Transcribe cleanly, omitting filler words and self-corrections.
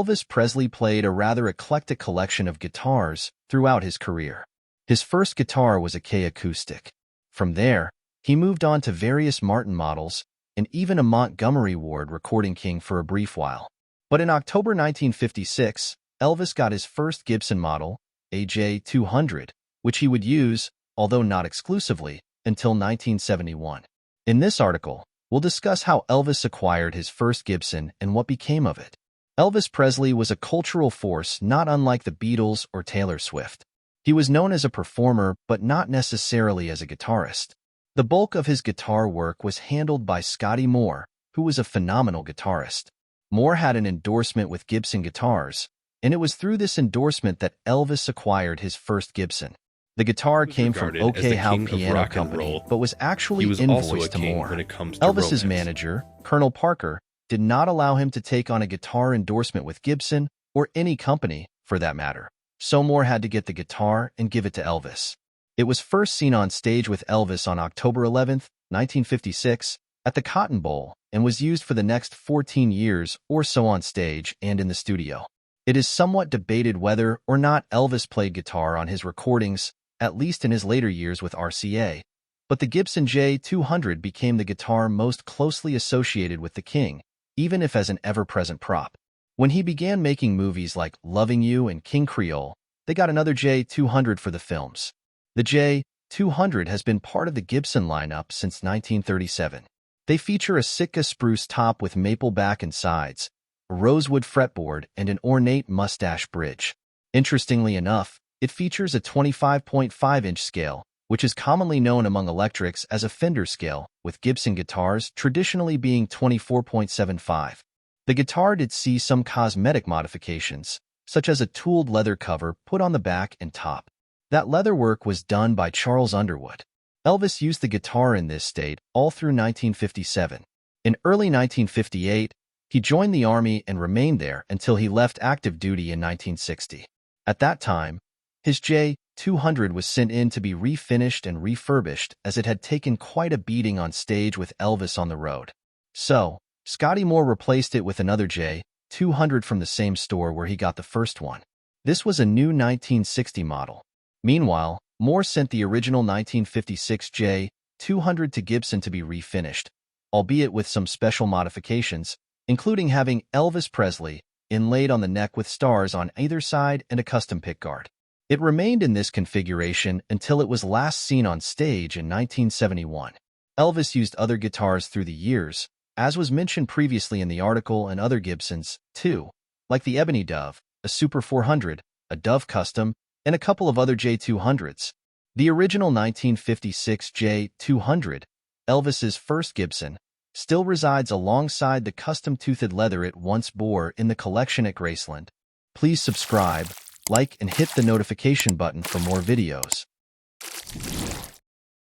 Elvis Presley played a rather eclectic collection of guitars throughout his career. His first guitar was a K acoustic. From there, he moved on to various Martin models and even a Montgomery Ward Recording King for a brief while. But in October 1956, Elvis got his first Gibson model, a J200, which he would use, although not exclusively, until 1971. In this article, we'll discuss how Elvis acquired his first Gibson and what became of it. Elvis Presley was a cultural force not unlike the Beatles or Taylor Swift. He was known as a performer, but not necessarily as a guitarist. The bulk of his guitar work was handled by Scotty Moore, who was a phenomenal guitarist. Moore had an endorsement with Gibson guitars, and it was through this endorsement that Elvis acquired his first Gibson. The guitar came from Houck Piano Co, but was actually invoiced to Moore. Elvis's manager, Colonel Parker, did not allow him to take on a guitar endorsement with Gibson, or any company, for that matter. So Moore had to get the guitar and give it to Elvis. It was first seen on stage with Elvis on October 11, 1956, at the Cotton Bowl, and was used for the next 14 years or so on stage and in the studio. It is somewhat debated whether or not Elvis played guitar on his recordings, at least in his later years with RCA, but the Gibson J200 became the guitar most closely associated with the King, even if as an ever-present prop. When he began making movies like Loving You and King Creole, they got another J200 for the films. The J200 has been part of the Gibson lineup since 1937. They feature a Sitka spruce top with maple back and sides, a rosewood fretboard, and an ornate mustache bridge. Interestingly enough, it features a 25.5-inch scale, which is commonly known among electrics as a Fender scale, with Gibson guitars traditionally being 24.75. The guitar did see some cosmetic modifications, such as a tooled leather cover put on the back and top. That leather work was done by Charles Underwood. Elvis used the guitar in this state all through 1957. In early 1958, he joined the Army and remained there until he left active duty in 1960. At that time, his J200 was sent in to be refinished and refurbished as it had taken quite a beating on stage with Elvis on the road. So, Scotty Moore replaced it with another J200 from the same store where he got the first one. This was a new 1960 model. Meanwhile, Moore sent the original 1956 J200 to Gibson to be refinished, albeit with some special modifications, including having Elvis Presley inlaid on the neck with stars on either side and a custom pickguard. It remained in this configuration until it was last seen on stage in 1971. Elvis used other guitars through the years, as was mentioned previously in the article, and other Gibsons, too, like the Ebony Dove, a Super 400, a Dove Custom, and a couple of other J200s. The original 1956 J200, Elvis's first Gibson, still resides alongside the custom-toothed leather it once bore in the collection at Graceland. Please subscribe, like, and hit the notification button for more videos.